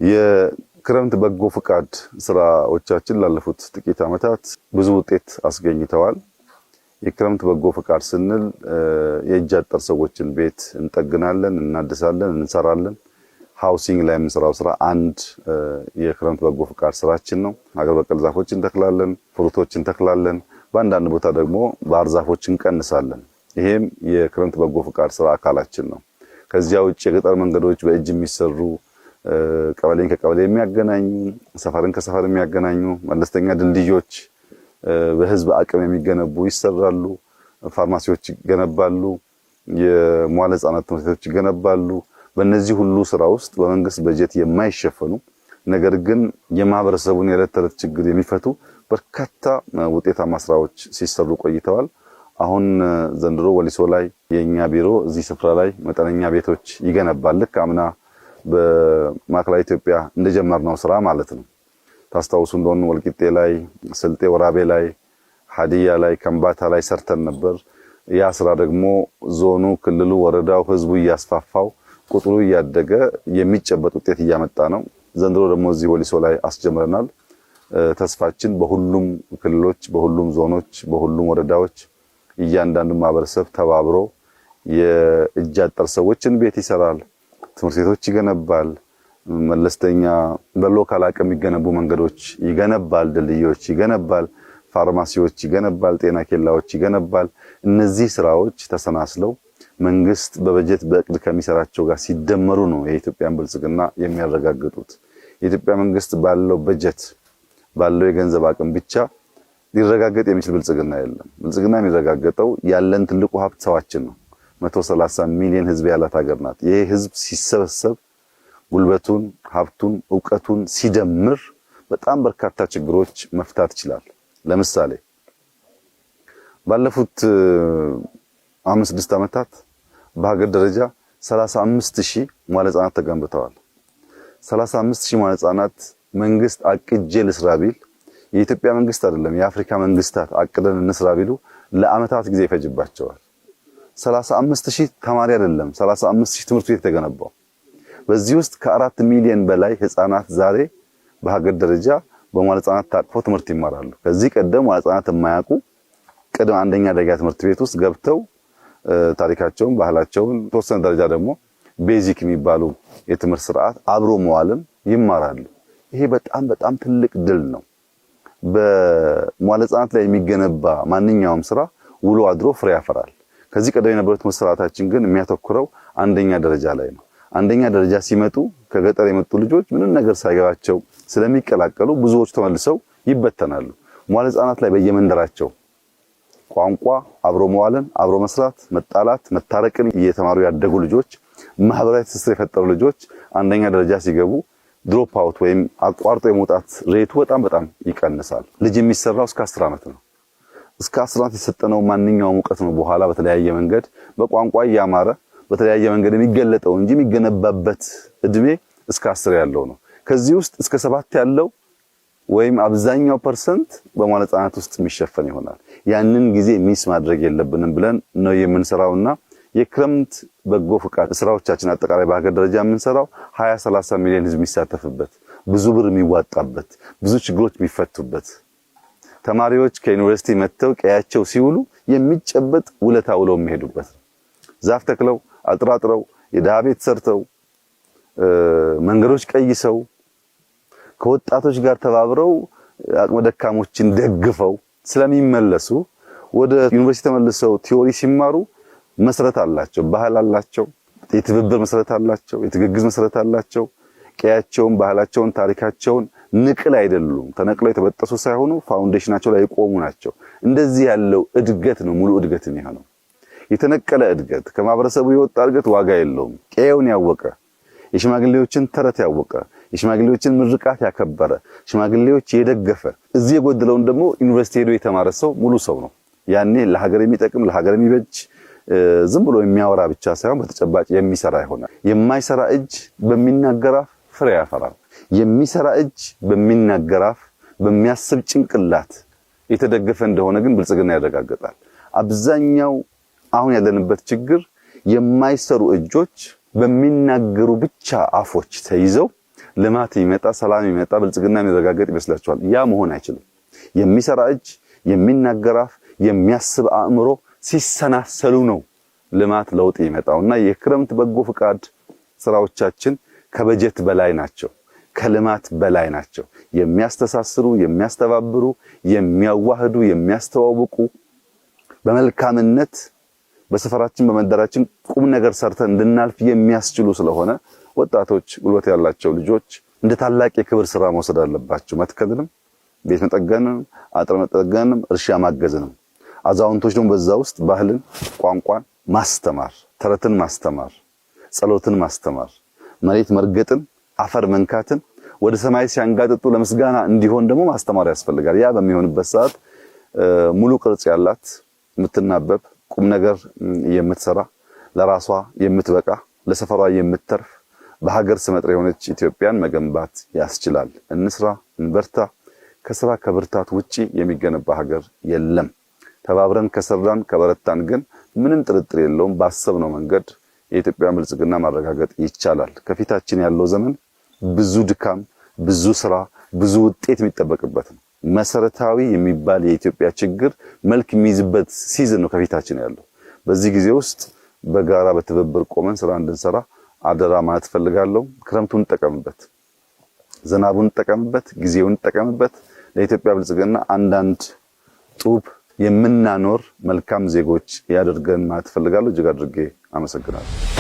የክረምት በጎ ፍቃድ ስራዎቻችን ላለፉት ጥቂት ዓመታት ብዙ ውጤት አስገኝተዋል። የክረምት በጎ ፍቃድ ስንል የእጅ አጠር ሰዎችን ቤት እንጠግናለን፣ እናድሳለን፣ እንሰራለን። ሃውሲንግ ላይ የምንሰራው ስራ አንድ የክረምት በጎ ፍቃድ ስራችን ነው። ሀገር በቀል ዛፎችን እንተክላለን፣ ፍሩቶችን እንተክላለን። በአንዳንድ ቦታ ደግሞ ባህር ዛፎችን እንቀንሳለን። ይሄም የክረምት በጎ ፍቃድ ስራ አካላችን ነው። ከዚያ ውጭ የገጠር መንገዶች በእጅ የሚሰሩ ቀበሌን ከቀበሌ የሚያገናኙ፣ ሰፈርን ከሰፈር የሚያገናኙ መለስተኛ ድልድዮች በህዝብ አቅም የሚገነቡ ይሰራሉ። ፋርማሲዎች ይገነባሉ። የመዋለ ህጻናት ትምህርት ቤቶች ይገነባሉ። በእነዚህ ሁሉ ስራ ውስጥ በመንግስት በጀት የማይሸፈኑ ነገር ግን የማህበረሰቡን የዕለት ተዕለት ችግር የሚፈቱ በርካታ ውጤታማ ስራዎች ሲሰሩ ቆይተዋል። አሁን ዘንድሮ ወሊሶ ላይ የኛ ቢሮ እዚህ ስፍራ ላይ መጠነኛ ቤቶች ይገነባል። ልክ አምና በማዕከላዊ ኢትዮጵያ እንደጀመርነው ስራ ማለት ነው። ታስታውሱ እንደሆነ ወልቂጤ ላይ፣ ስልጤ ወራቤ ላይ፣ ሀዲያ ላይ፣ ከምባታ ላይ ሰርተን ነበር። ያ ስራ ደግሞ ዞኑ፣ ክልሉ፣ ወረዳው ህዝቡ እያስፋፋው ቁጥሩ እያደገ የሚጨበጥ ውጤት እያመጣ ነው። ዘንድሮ ደግሞ እዚህ ወሊሶ ላይ አስጀምረናል። ተስፋችን በሁሉም ክልሎች፣ በሁሉም ዞኖች፣ በሁሉም ወረዳዎች እያንዳንዱ ማህበረሰብ ተባብሮ የእጅ አጠር ሰዎችን ቤት ይሰራል፣ ትምህርት ቤቶች ይገነባል፣ መለስተኛ በሎካል አቅም የሚገነቡ መንገዶች ይገነባል፣ ድልድዮች ይገነባል፣ ፋርማሲዎች ይገነባል፣ ጤና ኬላዎች ይገነባል። እነዚህ ስራዎች ተሰናስለው መንግስት በበጀት በእቅድ ከሚሰራቸው ጋር ሲደመሩ ነው የኢትዮጵያን ብልጽግና የሚያረጋግጡት። የኢትዮጵያ መንግስት ባለው በጀት ባለው የገንዘብ አቅም ብቻ ሊረጋገጥ የሚችል ብልጽግና የለም። ብልጽግና የሚረጋገጠው ያለን ትልቁ ሀብት ሰዋችን ነው። 130 ሚሊዮን ህዝብ ያላት ሀገር ናት። ይሄ ህዝብ ሲሰበሰብ ጉልበቱን፣ ሀብቱን፣ ዕውቀቱን ሲደምር በጣም በርካታ ችግሮች መፍታት ይችላል። ለምሳሌ ባለፉት 5-6 ዓመታት በሀገር ደረጃ 35000 መዋለ ህጻናት ተገንብተዋል። 35000 መዋለ ህጻናት መንግስት አቅጄ ልስራ ቢል የኢትዮጵያ መንግስት አይደለም የአፍሪካ መንግስታት አቅደን እንስራ ቢሉ ለአመታት ጊዜ ይፈጅባቸዋል። 35000 ተማሪ አይደለም 35000 ትምህርት ቤት ተገነባው። በዚህ ውስጥ ከ4 ሚሊዮን በላይ ህፃናት ዛሬ በሀገር ደረጃ በመዋለ ህጻናት ታቅፈው ትምህርት ይማራሉ። ከዚህ ቀደም መዋለ ህጻናት የማያውቁ ቅድመ አንደኛ ደረጃ ትምህርት ቤት ውስጥ ገብተው ታሪካቸውን፣ ባህላቸውን ተወሰነ ደረጃ ደግሞ ቤዚክ የሚባሉ የትምህርት ስርዓት አብሮ መዋልን ይማራሉ። ይሄ በጣም ትልቅ ድል ነው። በመዋለ ህጻናት ላይ የሚገነባ ማንኛውም ስራ ውሎ አድሮ ፍሬ ያፈራል። ከዚህ ቀደም የነበረው ትምህርት ስርዓታችን ግን የሚያተኩረው አንደኛ ደረጃ ላይ ነው። አንደኛ ደረጃ ሲመጡ ከገጠር የመጡ ልጆች ምንም ነገር ሳይገባቸው ስለሚቀላቀሉ ብዙዎች ተመልሰው ይበተናሉ። መዋለ ህጻናት ላይ በየመንደራቸው ቋንቋ፣ አብሮ መዋልን፣ አብሮ መስራት፣ መጣላት፣ መታረቅን እየተማሩ ያደጉ ልጆች፣ ማህበራዊ ትስስር የፈጠሩ ልጆች አንደኛ ደረጃ ሲገቡ ድሮፕ አውት ወይም አቋርጦ የመውጣት ሬቱ በጣም ይቀንሳል። ልጅ የሚሰራው እስከ 10 ዓመት ነው። እስከ 10 ዓመት የሰጠነው ማንኛውም ዕውቀት ነው በኋላ በተለያየ መንገድ በቋንቋ እያማረ በተለያየ መንገድ የሚገለጠው እንጂ የሚገነባበት እድሜ እስከ 10 ያለው ነው። ከዚህ ውስጥ እስከ 7 ያለው ወይም አብዛኛው ፐርሰንት በመዋለ ህጻናት ውስጥ የሚሸፈን ይሆናል። ያንን ጊዜ ሚስ ማድረግ የለብንም ብለን ነው የምንሰራውና የክረምት በጎ ፍቃድ ስራዎቻችን አጠቃላይ በሀገር ደረጃ የምንሰራው 20-30 ሚሊዮን ህዝብ የሚሳተፍበት፣ ብዙ ብር የሚዋጣበት፣ ብዙ ችግሮች የሚፈቱበት፣ ተማሪዎች ከዩኒቨርሲቲ መጥተው ቀያቸው ሲውሉ የሚጨበጥ ውለታ ውለው የሚሄዱበት፣ ዛፍ ተክለው አጥራጥረው የድሃ ቤት ሰርተው መንገዶች ቀይሰው ከወጣቶች ጋር ተባብረው አቅመ ደካሞችን ደግፈው ስለሚመለሱ ወደ ዩኒቨርሲቲ ተመልሰው ቲዮሪ ሲማሩ መሰረት አላቸው፣ ባህል አላቸው፣ የትብብር መሰረት አላቸው፣ የትግግዝ መሰረት አላቸው። ቀያቸውን፣ ባህላቸውን፣ ታሪካቸውን ንቅል አይደሉም። ተነቅለው የተበጠሱ ሳይሆኑ ፋውንዴሽናቸው ላይ የቆሙ ናቸው። እንደዚህ ያለው እድገት ነው ሙሉ እድገት የሚሆነው። የተነቀለ እድገት ከማህበረሰቡ የወጣ እድገት ዋጋ የለውም። ቀየውን ያወቀ የሽማግሌዎችን ተረት ያወቀ የሽማግሌዎችን ምርቃት ያከበረ ሽማግሌዎች የደገፈ እዚህ የጎደለውን ደግሞ ዩኒቨርሲቲ ሄዶ የተማረ ሰው ሙሉ ሰው ነው። ያኔ ለሀገር የሚጠቅም ለሀገር የሚበጅ ዝም ብሎ የሚያወራ ብቻ ሳይሆን በተጨባጭ የሚሰራ ይሆናል። የማይሰራ እጅ በሚናገር አፍ ፍሬ ያፈራል። የሚሰራ እጅ በሚናገር አፍ በሚያስብ ጭንቅላት የተደገፈ እንደሆነ ግን ብልጽግና ያረጋግጣል። አብዛኛው አሁን ያለንበት ችግር የማይሰሩ እጆች በሚናገሩ ብቻ አፎች ተይዘው ልማት ይመጣ፣ ሰላም ይመጣ፣ ብልጽግና የሚረጋገጥ ይመስላችኋል? ያ መሆን አይችልም። የሚሰራ እጅ፣ የሚናገር አፍ፣ የሚያስብ አእምሮ ሲሰናሰሉ ነው ልማት ለውጥ ይመጣውና የክረምት በጎ ፍቃድ ስራዎቻችን ከበጀት በላይ ናቸው፣ ከልማት በላይ ናቸው። የሚያስተሳስሩ፣ የሚያስተባብሩ፣ የሚያዋህዱ፣ የሚያስተዋውቁ በመልካምነት በሰፈራችን በመንደራችን ቁም ነገር ሰርተን እንድናልፍ የሚያስችሉ ስለሆነ ወጣቶች፣ ጉልበት ያላቸው ልጆች እንደ ታላቅ የክብር ስራ መውሰድ አለባቸው። መትከልንም፣ ቤት መጠገንም፣ አጥር መጠገንም፣ እርሻ ማገዝንም። አዛውንቶች ደግሞ በዛ ውስጥ ባህልን፣ ቋንቋን ማስተማር፣ ተረትን ማስተማር፣ ጸሎትን ማስተማር፣ መሬት መርገጥን፣ አፈር መንካትን ወደ ሰማይ ሲያንጋጥጡ ለምስጋና እንዲሆን ደግሞ ማስተማር ያስፈልጋል። ያ በሚሆንበት ሰዓት ሙሉ ቅርጽ ያላት የምትናበብ ቁም ነገር የምትሰራ ለራሷ የምትበቃ ለሰፈሯ የምትተርፍ በሀገር ስመጥር የሆነች ኢትዮጵያን መገንባት ያስችላል። እንስራ፣ እንበርታ። ከስራ ከብርታት ውጪ የሚገነባ ሀገር የለም። ተባብረን ከሰራን ከበረታን ግን ምንም ጥርጥር የለውም ባሰብነው መንገድ የኢትዮጵያን ብልጽግና ማረጋገጥ ይቻላል። ከፊታችን ያለው ዘመን ብዙ ድካም፣ ብዙ ስራ፣ ብዙ ውጤት የሚጠበቅበት ነው። መሰረታዊ የሚባል የኢትዮጵያ ችግር መልክ የሚይዝበት ሲዝን ነው ከፊታችን ያለው። በዚህ ጊዜ ውስጥ በጋራ በትብብር ቆመን ስራ እንድንሰራ አደራ ማለት ፈልጋለሁ። ክረምቱን እንጠቀምበት፣ ዝናቡን እንጠቀምበት፣ ጊዜውን እንጠቀምበት። ለኢትዮጵያ ብልጽግና አንዳንድ ጡብ የምናኖር መልካም ዜጎች ያደርገን ማለት ፈልጋለሁ። እጅግ አድርጌ አመሰግናለሁ።